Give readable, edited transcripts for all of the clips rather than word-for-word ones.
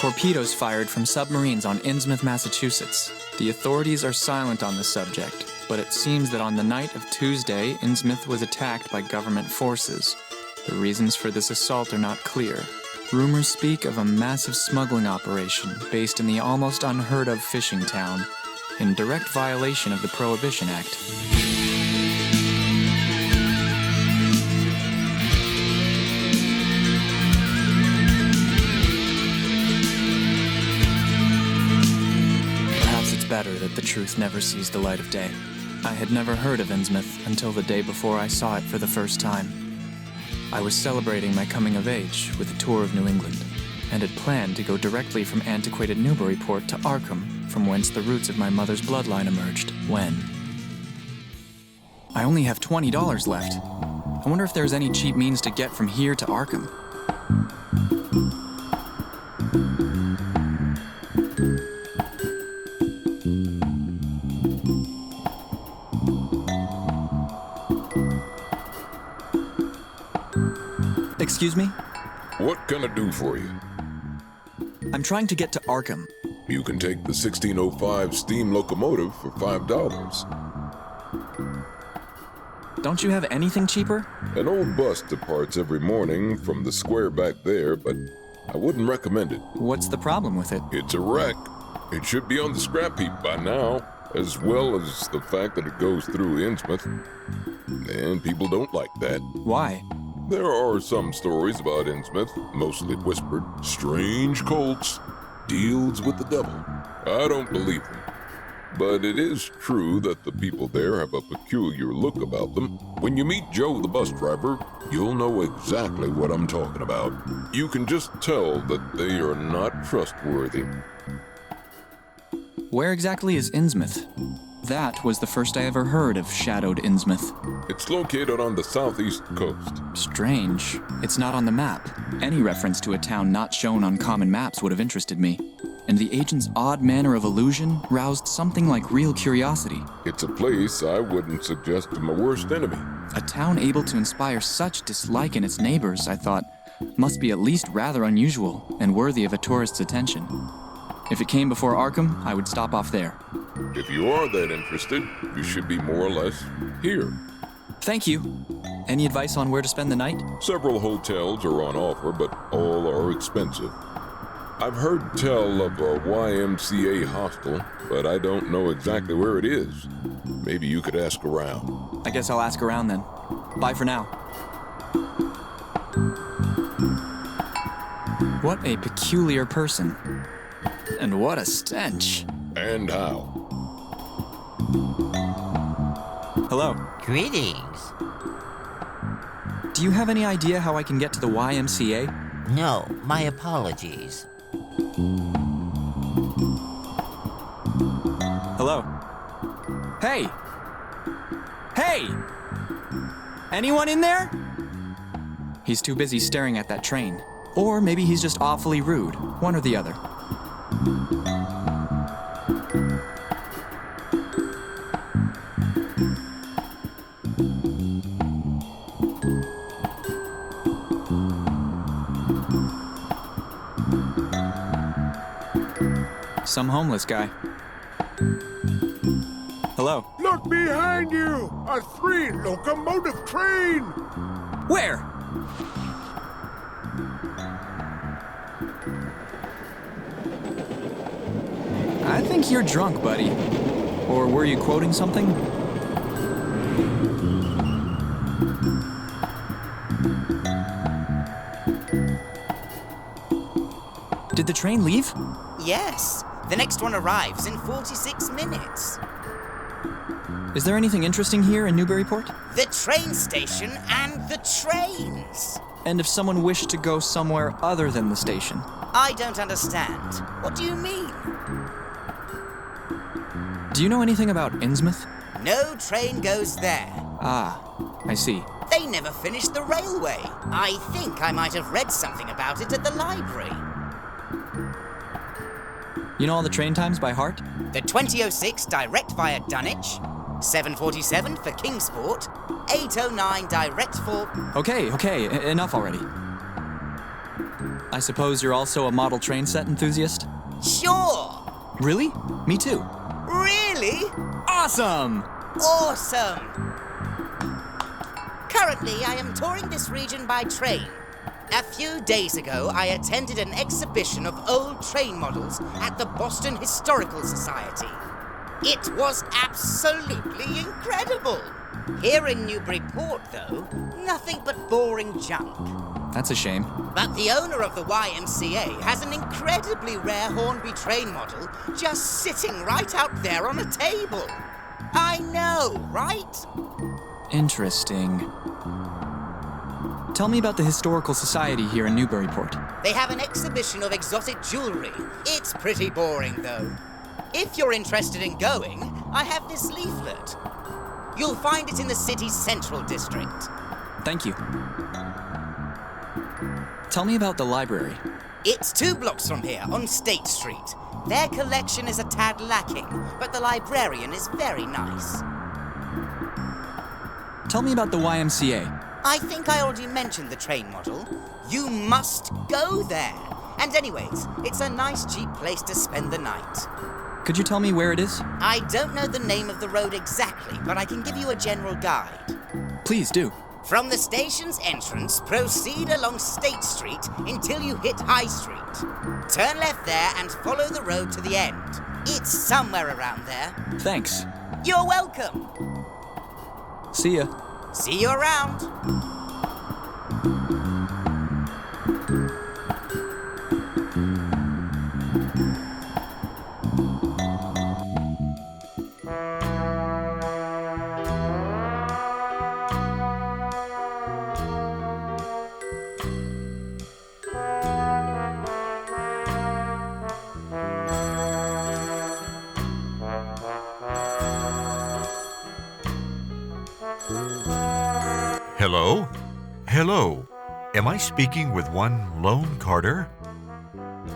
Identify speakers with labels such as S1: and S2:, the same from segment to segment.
S1: Torpedoes fired from submarines on Innsmouth, Massachusetts. The authorities are silent on the subject, but it seems that on the night of Tuesday, Innsmouth was attacked by government forces. The reasons for this assault are not clear. Rumors speak of a massive smuggling operation based in the almost unheard of fishing town, in direct violation of the Prohibition Act. Perhaps it's better that the truth never sees the light of day. I had never heard of Innsmouth until the day before I saw it for the first time. I was celebrating my coming of age with a tour of New England, and had planned to go directly from antiquated Newburyport to Arkham, from whence the roots of my mother's bloodline emerged, when... I only have $20 left. I wonder if there's any cheap means to get from here to Arkham. Excuse me?
S2: What can I do for you?
S1: I'm trying to get to Arkham.
S2: You can take the 1605 steam locomotive for $5.
S1: Don't you have anything cheaper?
S2: An old bus departs every morning from the square back there, but I wouldn't recommend it.
S1: What's the problem with it?
S2: It's a wreck. It should be on the scrap heap by now, as well as the fact that it goes through Innsmouth. And people don't like that.
S1: Why?
S2: There are some stories about Innsmouth, mostly whispered. Strange cults, deals with the devil. I don't believe them. But it is true that the people there have a peculiar look about them. When you meet Joe the bus driver, you'll know exactly what I'm talking about. You can just tell that they are not trustworthy.
S1: Where exactly is Innsmouth? That was the first I ever heard of shadowed Innsmouth.
S2: It's located on the southeast coast.
S1: Strange. It's not on the map. Any reference to a town not shown on common maps would have interested me. And the agent's odd manner of allusion roused something like real curiosity.
S2: It's a place I wouldn't suggest to my worst enemy.
S1: A town able to inspire such dislike in its neighbors, I thought, must be at least rather unusual and worthy of a tourist's attention. If it came before Arkham, I would stop off there.
S2: If you are that interested, you should be more or less here.
S1: Thank you. Any advice on where to spend the night?
S2: Several hotels are on offer, but all are expensive. I've heard tell of a YMCA hostel, but I don't know exactly where it is. Maybe you could ask around.
S1: I guess I'll ask around then. Bye for now. What a peculiar person. And what a stench.
S2: And how?
S1: Hello.
S3: Greetings.
S1: Do you have any idea how I can get to the YMCA?
S3: No, my apologies.
S1: Hello. Hey! Hey! Anyone in there? He's too busy staring at that train. Or maybe he's just awfully rude. One or the other. Some homeless guy. Hello.
S4: Look behind you! A 3-locomotive train!
S1: Where? I think you're drunk, buddy. Or were you quoting something? Did the train leave?
S5: Yes. The next one arrives in 46 minutes.
S1: Is there anything interesting here in Newburyport?
S5: The train station and the trains.
S1: And if someone wished to go somewhere other than the station?
S5: I don't understand. What do you mean?
S1: Do you know anything about Innsmouth?
S5: No train goes there.
S1: Ah, I see.
S5: They never finished the railway. I think I might have read something about it at the library.
S1: You know all the train times by heart?
S5: The 2006 direct via Dunwich, 7:47 for Kingsport, 8:09 direct for...
S1: Okay, enough already. I suppose you're also a model train set enthusiast?
S5: Sure.
S1: Really? Me too.
S5: Really?
S1: Awesome!
S5: Awesome. Currently, I am touring this region by train. A few days ago, I attended an exhibition of old train models at the Boston Historical Society. It was absolutely incredible. Here in Newburyport, though, nothing but boring junk.
S1: That's a shame.
S5: But the owner of the YMCA has an incredibly rare Hornby train model just sitting right out there on a table. I know, right?
S1: Interesting. Tell me about the Historical Society here in Newburyport.
S5: They have an exhibition of exotic jewelry. It's pretty boring, though. If you're interested in going, I have this leaflet. You'll find it in the city's central district.
S1: Thank you. Tell me about the library.
S5: It's 2 blocks from here, on State Street. Their collection is a tad lacking, but the librarian is very nice.
S1: Tell me about the YMCA.
S5: I think I already mentioned the train model. You must go there. And anyways, it's a nice, cheap place to spend the night.
S1: Could you tell me where it is?
S5: I don't know the name of the road exactly, but I can give you a general guide.
S1: Please do.
S5: From the station's entrance, proceed along State Street until you hit High Street. Turn left there and follow the road to the end. It's somewhere around there.
S1: Thanks.
S5: You're welcome.
S1: See ya.
S5: See you around.
S6: Hello? Hello. Am I speaking with one Lone Carter?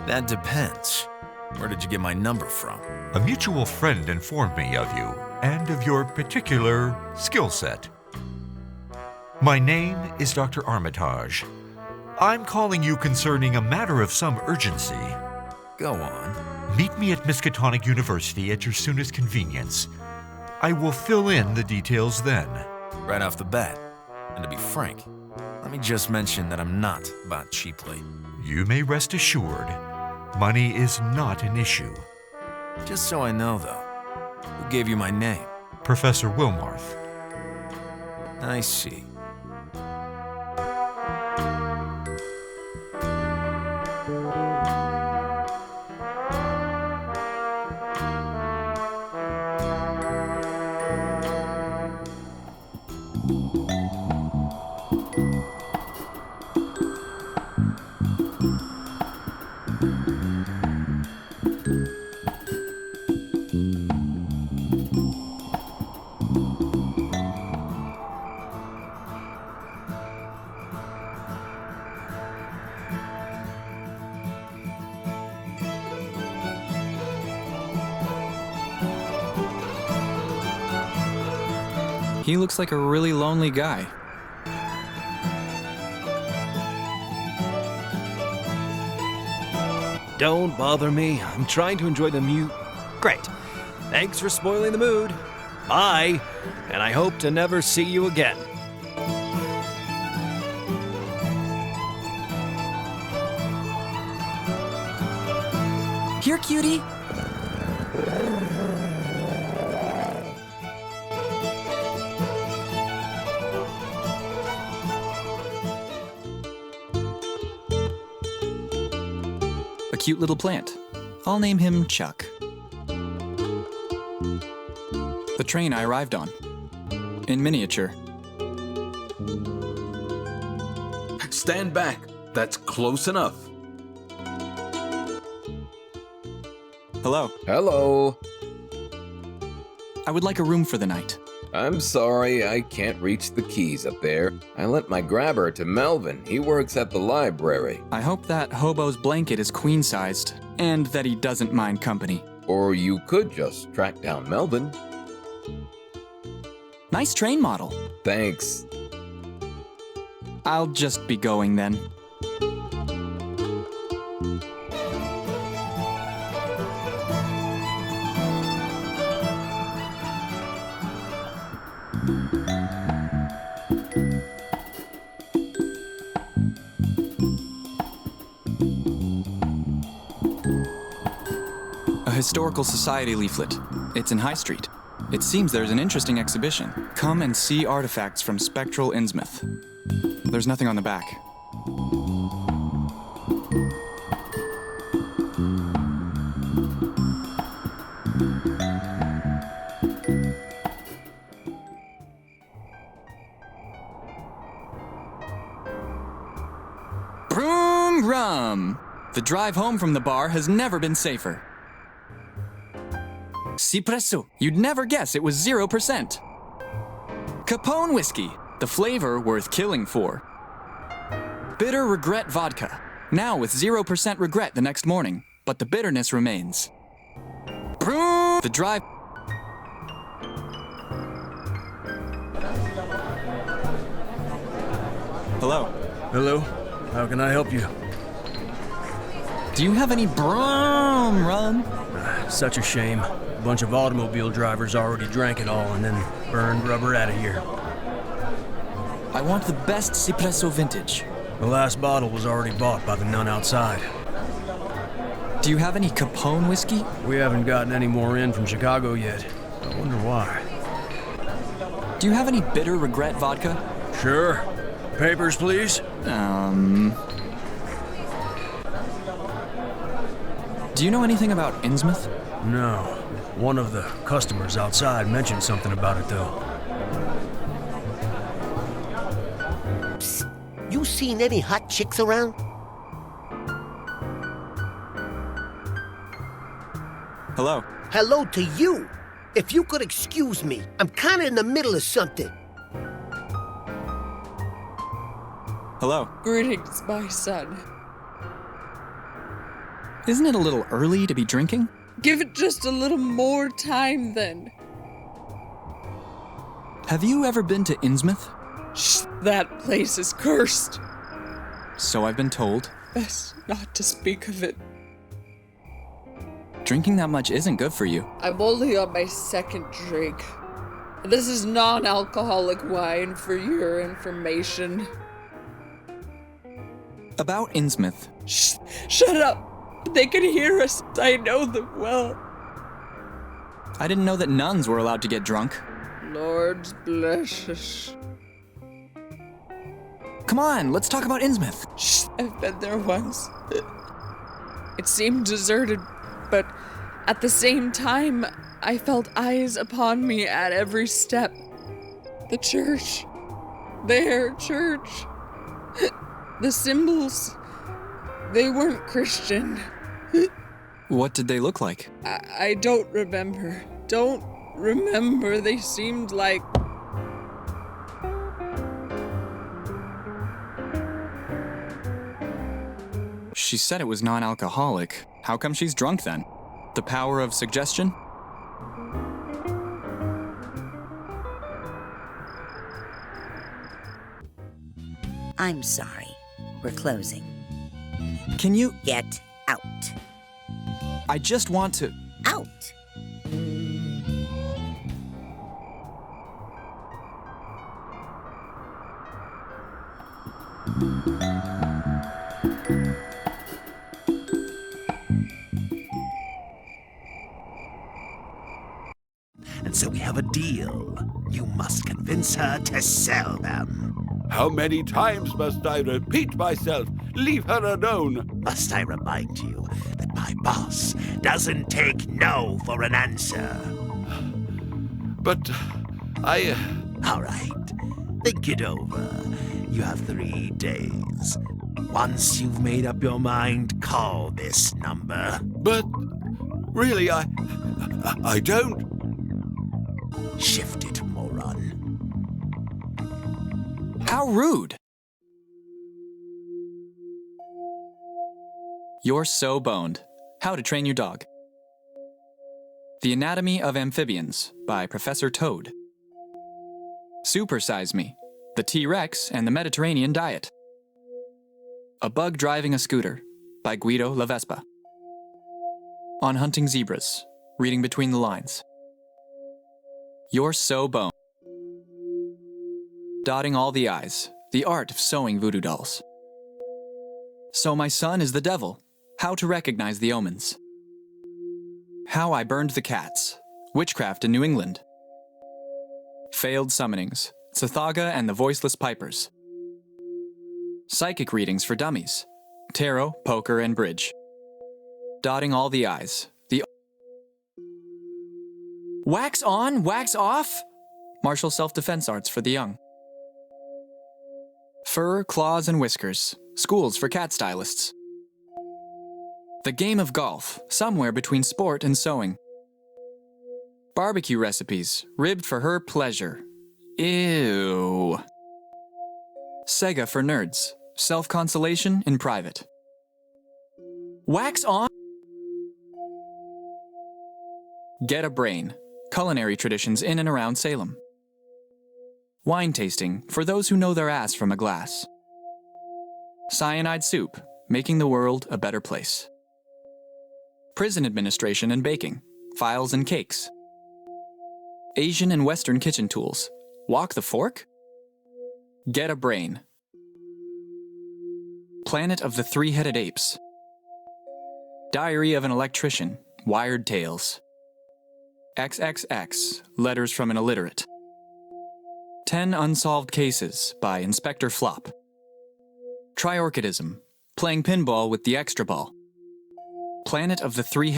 S7: That depends. Where did you get my number from?
S6: A mutual friend informed me of you and of your particular skill set. My name is Dr. Armitage. I'm calling you concerning a matter of some urgency.
S7: Go on.
S6: Meet me at Miskatonic University at your soonest convenience. I will fill in the details then.
S7: Right off the bat. And to be frank, let me just mention that I'm not bought cheaply.
S6: You may rest assured, money is not an issue.
S7: Just so I know, though, who gave you my name?
S6: Professor Wilmarth.
S7: I see.
S1: He looks like a really lonely guy.
S8: Don't bother me. I'm trying to enjoy the Great. Thanks for spoiling the mood. Bye. And I hope to never see you again.
S1: Here, cutie. A cute little plant. I'll name him Chuck. The train I arrived on. In miniature.
S9: Stand back. That's close enough.
S1: Hello.
S10: Hello.
S1: I would like a room for the night.
S10: I'm sorry, I can't reach the keys up there. I lent my grabber to Melvin. He works at the library.
S1: I hope that hobo's blanket is queen-sized, and that he doesn't mind company.
S10: Or you could just track down Melvin.
S1: Nice train model.
S10: Thanks.
S1: I'll just be going then. historical society leaflet. It's in High Street. It seems there's an interesting exhibition. Come and see artifacts from spectral Innsmouth. There's nothing on the back. Broom rum! The drive home from the bar has never been safer. Cipresso, you'd never guess it was 0%. Capone whiskey, the flavor worth killing for. Bitter regret vodka, now with 0% regret the next morning, but the bitterness remains. Broom! The drive... Hello.
S8: Hello? How can I help you?
S1: Do you have any broom rum?
S8: Such a shame. A bunch of automobile drivers already drank it all and then burned rubber out of here.
S1: I want the best Cipresso vintage.
S8: The last bottle was already bought by the nun outside.
S1: Do you have any Capone whiskey?
S8: We haven't gotten any more in from Chicago yet. I wonder why.
S1: Do you have any bitter regret vodka?
S8: Sure. Papers, please.
S1: Do you know anything about Innsmouth?
S8: No. One of the customers outside mentioned something about it, though.
S11: Psst. You seen any hot chicks around?
S1: Hello.
S11: Hello to you. If you could excuse me, I'm kinda in the middle of something.
S1: Hello.
S12: Greetings, my son.
S1: Isn't it a little early to be drinking?
S12: Give it just a little more time, then.
S1: Have you ever been to Innsmouth?
S12: Shh, that place is cursed.
S1: So I've been told.
S12: Best not to speak of it.
S1: Drinking that much isn't good for you.
S12: I'm only on my second drink. This is non-alcoholic wine for your information.
S1: About Innsmouth.
S12: Shh, shut up! They can hear us. I know them well.
S1: I didn't know that nuns were allowed to get drunk.
S12: Lord bless us.
S1: Come on, let's talk about Innsmouth.
S12: Shh, I've been there once. It seemed deserted, but at the same time, I felt eyes upon me at every step. The church. Their church. The symbols. They weren't Christian.
S1: What did they look like?
S12: I don't remember. Don't remember. They seemed like...
S1: She said it was non-alcoholic. How come she's drunk then? The power of suggestion?
S13: I'm sorry. We're closing.
S1: Can you...
S13: Get out.
S1: I just want to...
S13: Out!
S14: And so we have a deal. You must convince her to sell them.
S4: How many times must I repeat myself? Leave her alone.
S14: Must I remind you that my boss doesn't take no for an answer?
S4: But I...
S14: All right. Think it over. You have 3 days. Once you've made up your mind, call this number.
S4: But... really, I don't...
S14: Shift it, moron.
S1: How rude! You're So Boned. How to Train Your Dog. The Anatomy of Amphibians by Professor Toad. Supersize Me. The T-Rex and the Mediterranean Diet. A Bug Driving a Scooter by Guido La Vespa. On Hunting Zebras. Reading Between the Lines. You're So Boned. Dotting all the I's. The art of sewing voodoo dolls. So my son is the devil. How to recognize the omens. How I Burned the Cats, Witchcraft in New England. Failed Summonings, Tsathaga and the Voiceless Pipers. Psychic Readings for Dummies, Tarot, Poker, and Bridge. Dotting all the I's, the Wax on, wax off? Martial self-defense arts for the young. Fur, claws, and whiskers, schools for cat stylists. The game of golf, somewhere between sport and sewing. Barbecue recipes, ribbed for her pleasure. Ew. Sega for nerds, self-consolation in private. Wax on? Get a brain, culinary traditions in and around Salem. Wine tasting for those who know their ass from a glass. Cyanide soup, making the world a better place. Prison administration and baking, files and cakes. Asian and Western kitchen tools, walk the fork? Get a brain. Planet of the Three-Headed Apes. Diary of an Electrician, wired tales. XXX, letters from an illiterate. 10 Unsolved Cases by Inspector Flop. Triorchidism, playing pinball with the extra ball. Planet of the Three.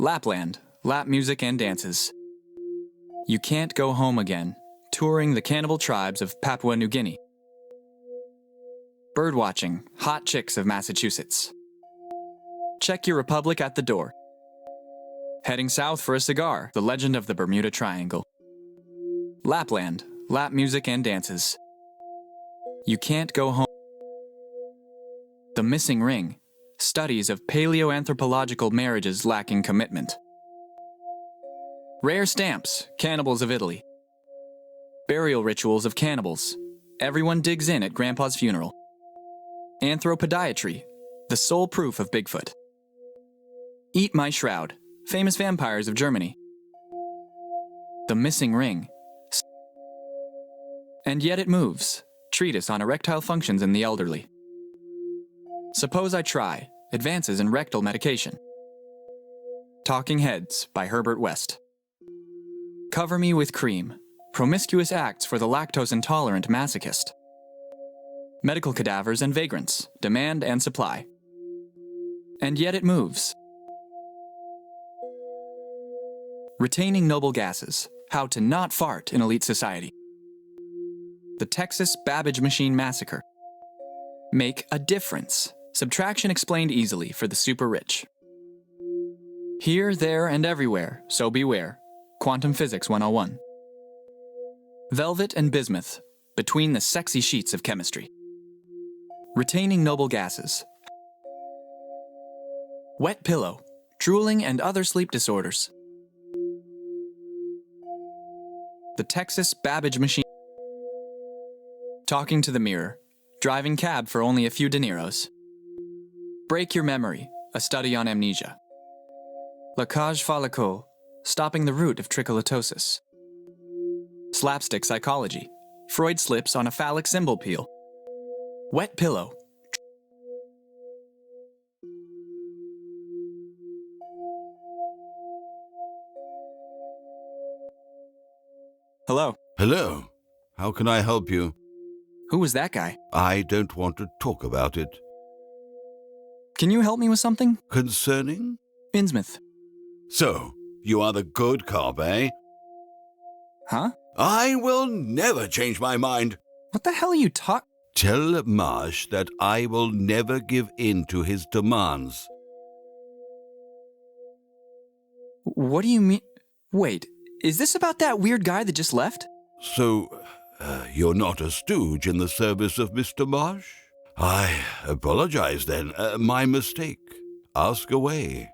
S1: Lapland, lap music and dances. You Can't Go Home Again, touring the cannibal tribes of Papua New Guinea. Birdwatching, hot chicks of Massachusetts. Check your republic at the door. Heading south for a cigar, the legend of the Bermuda Triangle. Lapland, lap music and dances. You Can't Go Home. The Missing Ring, studies of paleoanthropological marriages lacking commitment. Rare stamps, cannibals of Italy. Burial rituals of cannibals, everyone digs in at Grandpa's funeral. Anthropodiatry, the sole proof of Bigfoot. Eat My Shroud, famous vampires of Germany. The Missing Ring. And Yet It Moves, treatise on erectile functions in the elderly. Suppose I Try, advances in rectal medication. Talking Heads by Herbert West. Cover Me with Cream, promiscuous acts for the lactose-intolerant masochist. Medical cadavers and vagrants, demand and supply. And Yet It Moves. Retaining Noble Gases, how to not fart in elite society. The Texas Babbage Machine Massacre. Make a difference. Subtraction explained easily for the super rich. Here, there, and everywhere, so beware. Quantum Physics 101. Velvet and bismuth, between the sexy sheets of chemistry. Retaining Noble Gases. Wet pillow, drooling and other sleep disorders. The Texas Babbage Machine. Talking to the mirror, driving cab for only a few dineros. Break Your Memory, a study on amnesia. La Cage Follicule, stopping the root of tricholotosis. Slapstick Psychology, Freud slips on a phallic symbol peel. Wet pillow. Hello.
S15: Hello. How can I help you?
S1: Who was that guy?
S15: I don't want to talk about it.
S1: Can you help me with something?
S15: Concerning?
S1: Innsmouth.
S15: So, you are the good cop, eh?
S1: Huh?
S15: I will never change my mind.
S1: What the hell are you talking?
S15: Tell Marsh that I will never give in to his demands.
S1: What do you mean? Wait, is this about that weird guy that just left?
S15: So, you're not a stooge in the service of Mr. Marsh? I apologize then. My mistake. Ask away.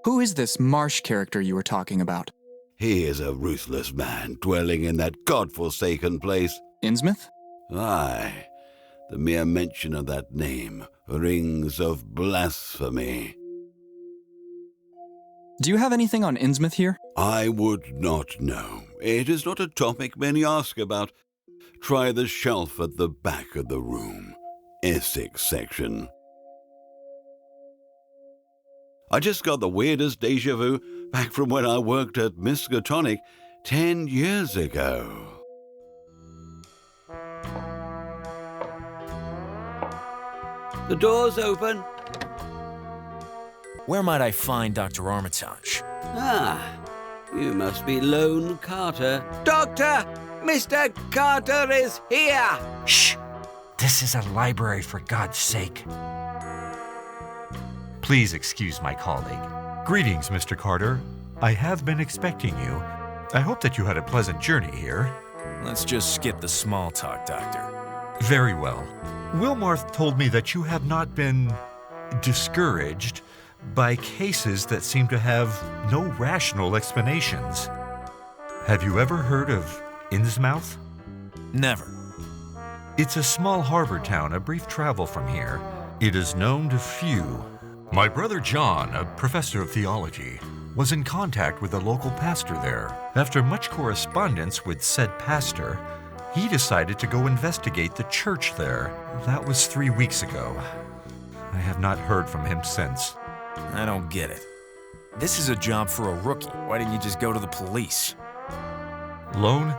S1: Who is this Marsh character you were talking about?
S15: He is a ruthless man dwelling in that godforsaken place.
S1: Innsmouth?
S15: Aye. The mere mention of that name rings of blasphemy.
S1: Do you have anything on Innsmouth here?
S15: I would not know. It is not a topic many ask about. Try the shelf at the back of the room. Essex section. I just got the weirdest deja vu back from when I worked at Miskatonic 10 years ago.
S14: The door's open.
S7: Where might I find Dr. Armitage?
S14: Ah, you must be Lone Carter. Doctor! Mr. Carter is here!
S6: Shh! This is a library, for God's sake. Please excuse my colleague. Greetings, Mr. Carter. I have been expecting you. I hope that you had a pleasant journey here.
S7: Let's just skip the small talk, Doctor.
S6: Very well. Wilmarth told me that you have not been discouraged by cases that seem to have no rational explanations. Have you ever heard of Innsmouth?
S7: Never.
S6: It's a small harbor town, a brief travel from here. It is known to few. My brother John, a professor of theology, was in contact with a local pastor there. After much correspondence with said pastor, he decided to go investigate the church there. That was 3 weeks ago. I have not heard from him since.
S7: I don't get it. This is a job for a rookie. Why didn't you just go to the police?
S6: Lone,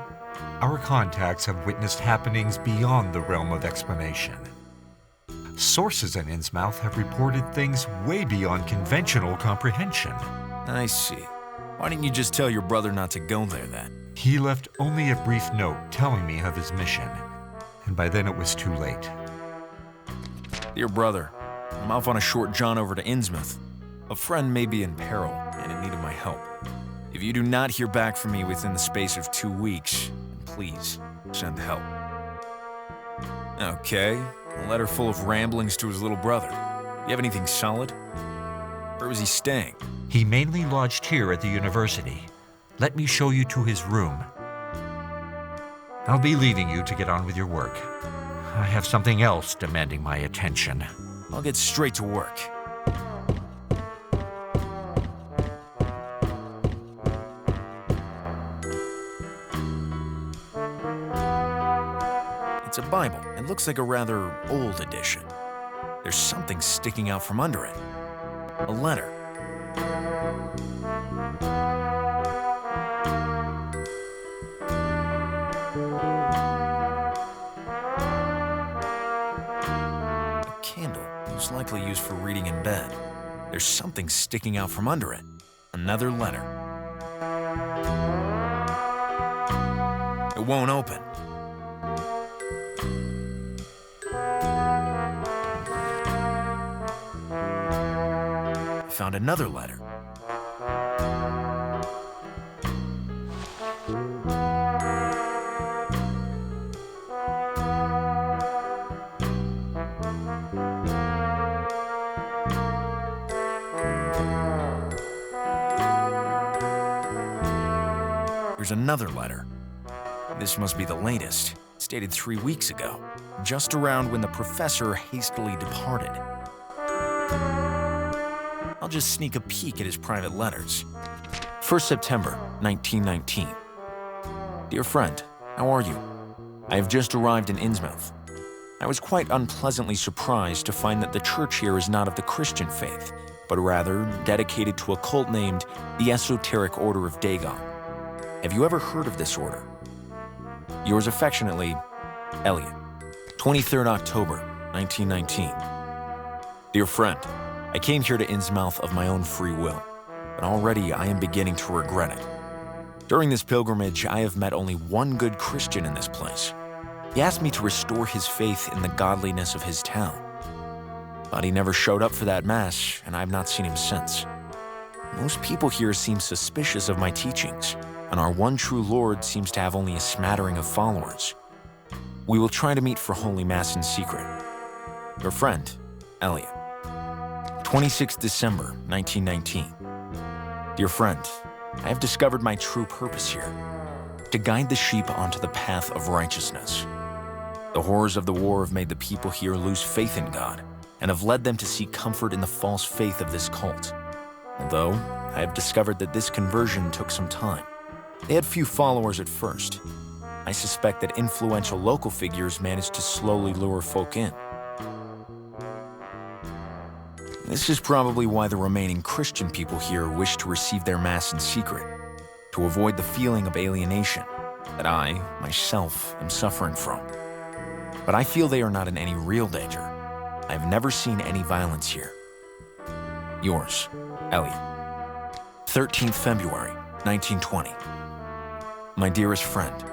S6: our contacts have witnessed happenings beyond the realm of explanation. Sources in Innsmouth have reported things way beyond conventional comprehension.
S7: I see. Why didn't you just tell your brother not to go there then?
S6: He left only a brief note telling me of his mission, and by then it was too late.
S7: Dear brother, I'm off on a short jaunt over to Innsmouth. A friend may be in peril and in need of my help. If you do not hear back from me within the space of 2 weeks, please send help. Okay, a letter full of ramblings to his little brother. You have anything solid? Where was he staying?
S6: He mainly lodged here at the university. Let me show you to his room. I'll be leaving you to get on with your work. I have something else demanding my attention.
S7: I'll get straight to work. It's a Bible. It looks like a rather old edition. There's something sticking out from under it. A letter. A candle, most likely used for reading in bed. There's something sticking out from under it. Another letter. It won't open. Found another letter. Here's another letter. This must be the latest. It's dated 3 weeks ago, just around when the professor hastily departed. I'll just sneak a peek at his private letters. 1st September, 1919. Dear friend, how are you? I have just arrived in Innsmouth. I was quite unpleasantly surprised to find that the church here is not of the Christian faith, but rather dedicated to a cult named the Esoteric Order of Dagon. Have you ever heard of this order? Yours affectionately, Elliot. 23rd October, 1919. Dear friend, I came here to Innsmouth of my own free will, but already I am beginning to regret it. During this pilgrimage, I have met only one good Christian in this place. He asked me to restore his faith in the godliness of his town. But he never showed up for that mass, and I have not seen him since. Most people here seem suspicious of my teachings, and our one true Lord seems to have only a smattering of followers. We will try to meet for Holy Mass in secret. Your friend, Elliot. 26th December, 1919. Dear friend, I have discovered my true purpose here, to guide the sheep onto the path of righteousness. The horrors of the war have made the people here lose faith in God, and have led them to seek comfort in the false faith of this cult. Although, I have discovered that this conversion took some time. They had few followers at first. I suspect that influential local figures managed to slowly lure folk in. This is probably why the remaining Christian people here wish to receive their Mass in secret, to avoid the feeling of alienation that I, myself, am suffering from. But I feel they are not in any real danger. I have never seen any violence here. Yours, Elliot. 13th February, 1920. My dearest friend,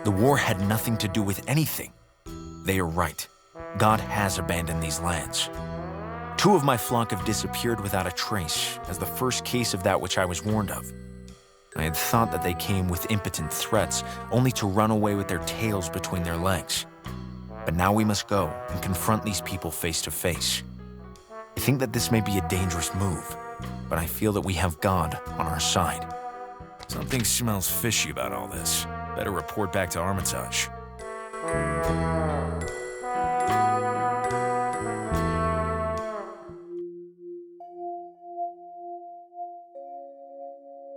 S7: the war had nothing to do with anything. They are right. God has abandoned these lands. 2 of my flock have disappeared without a trace, as the first case of that which I was warned of. I had thought that they came with impotent threats, only to run away with their tails between their legs. But now we must go and confront these people face to face. I think that this may be a dangerous move, but I feel that we have God on our side. Something smells fishy about all this. Better report back to Armitage.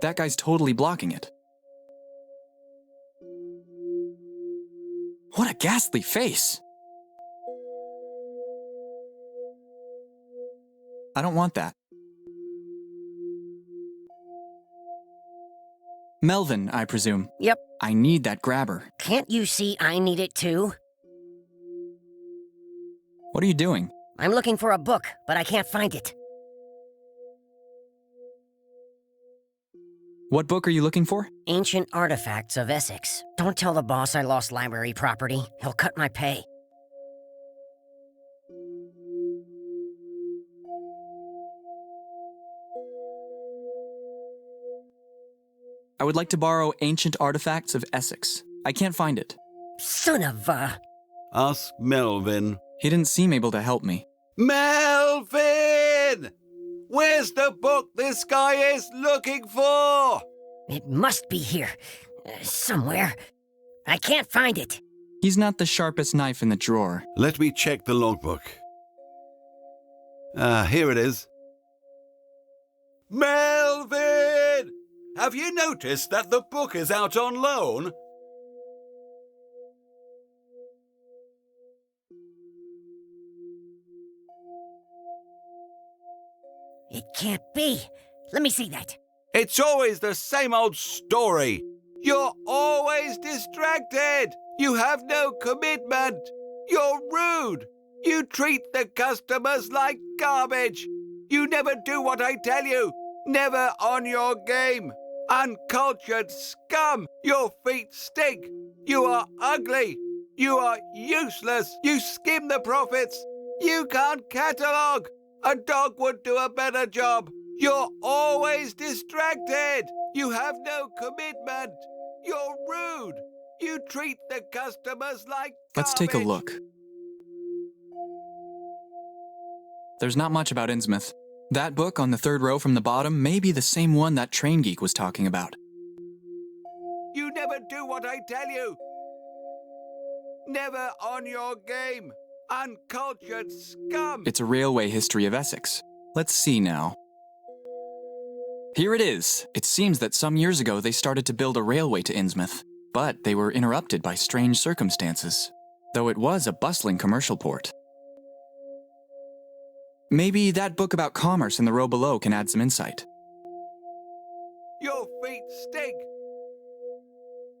S1: That guy's totally blocking it. What a ghastly face! I don't want that. Melvin, I presume.
S11: Yep.
S1: I need that grabber.
S11: Can't you see I need it too?
S1: What are you doing?
S11: I'm looking for a book, but I can't find it.
S1: What book are you looking for?
S11: Ancient Artifacts of Essex. Don't tell the boss I lost library property. He'll cut my pay.
S1: I would like to borrow Ancient Artifacts of Essex. I can't find it.
S11: Son of a...
S15: Ask Melvin.
S1: He didn't seem able to help me.
S14: Melvin! Where's the book this guy is looking for?
S11: It must be here. Somewhere. I can't find it.
S1: He's not the sharpest knife in the drawer.
S15: Let me check the logbook. Here it is.
S14: Melvin! Have you noticed that the book is out on loan?
S11: It can't be. Let me see that.
S14: It's always the same old story. You're always distracted. You have no commitment. You're rude. You treat the customers like garbage. You never do what I tell you. Never on your game. Uncultured scum. Your feet stink. You are ugly. You are useless. You skim the profits. You can't catalogue. A dog would do a better job. You're always distracted. You have no commitment. You're rude. You treat the customers like garbage.
S1: Let's take a look. There's not much about Innsmouth. That book on the 3rd row from the bottom may be the same one that Train Geek was talking about.
S14: You never do what I tell you. Never on your game. Uncultured scum!
S1: It's a railway history of Essex. Let's see now. Here it is. It seems that some years ago they started to build a railway to Innsmouth, but they were interrupted by strange circumstances, though it was a bustling commercial port. Maybe that book about commerce in the row below can add some insight.
S14: Your feet stink!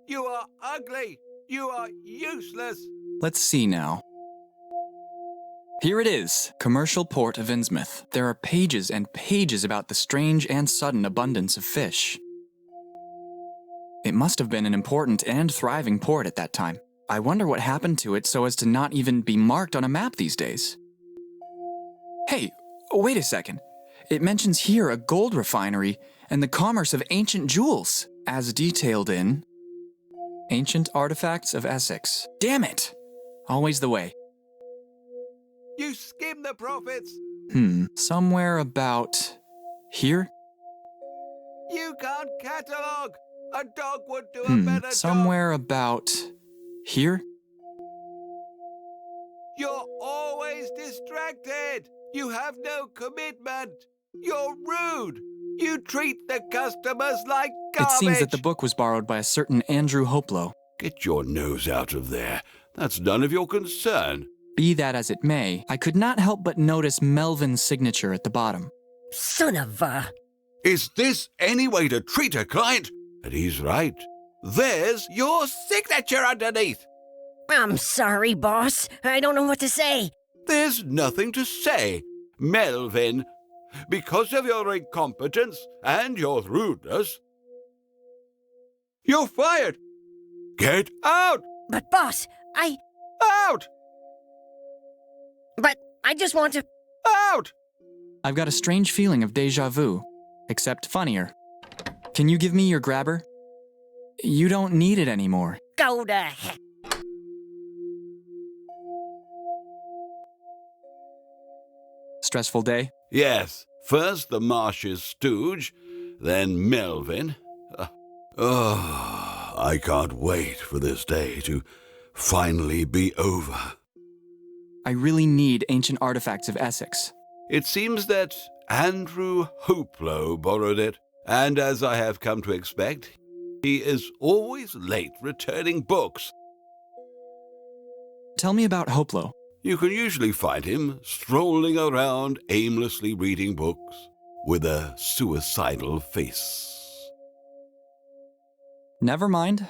S14: You are ugly! You are useless!
S1: Let's see now. Here it is, Commercial Port of Innsmouth. There are pages and pages about the strange and sudden abundance of fish. It must have been an important and thriving port at that time. I wonder what happened to it so as to not even be marked on a map these days. Hey, wait a second. It mentions here a gold refinery and the commerce of ancient jewels, as detailed in Ancient Artifacts of Essex. Damn it! Always the way.
S14: You skim the profits.
S1: Somewhere about here?
S14: You can't catalogue. A dog would do a better job.
S1: Somewhere about here?
S14: You're always distracted. You have no commitment. You're rude. You treat the customers like garbage.
S1: It seems that the book was borrowed by a certain Andrew Hoplow.
S15: Get your nose out of there. That's none of your concern.
S1: Be that as it may, I could not help but notice Melvin's signature at the bottom.
S11: Son of a...
S15: Is this any way to treat a client? And he's right. There's your signature underneath.
S11: I'm sorry, boss. I don't know what to say.
S15: There's nothing to say. Melvin, because of your incompetence and your rudeness, you're fired. Get out!
S11: But boss,
S15: Out!
S11: But I just want to...
S15: Out!
S1: I've got a strange feeling of déjà vu, except funnier. Can you give me your grabber? You don't need it anymore.
S11: Go to heck.
S1: Stressful day?
S15: Yes, first the Marsh's stooge, then Melvin. I can't wait for this day to finally be over.
S1: I really need ancient artifacts of Essex.
S15: It seems that Andrew Hoplow borrowed it, and as I have come to expect, he is always late returning books.
S1: Tell me about Hoplow.
S15: You can usually find him strolling around aimlessly reading books with a suicidal face.
S1: Never mind.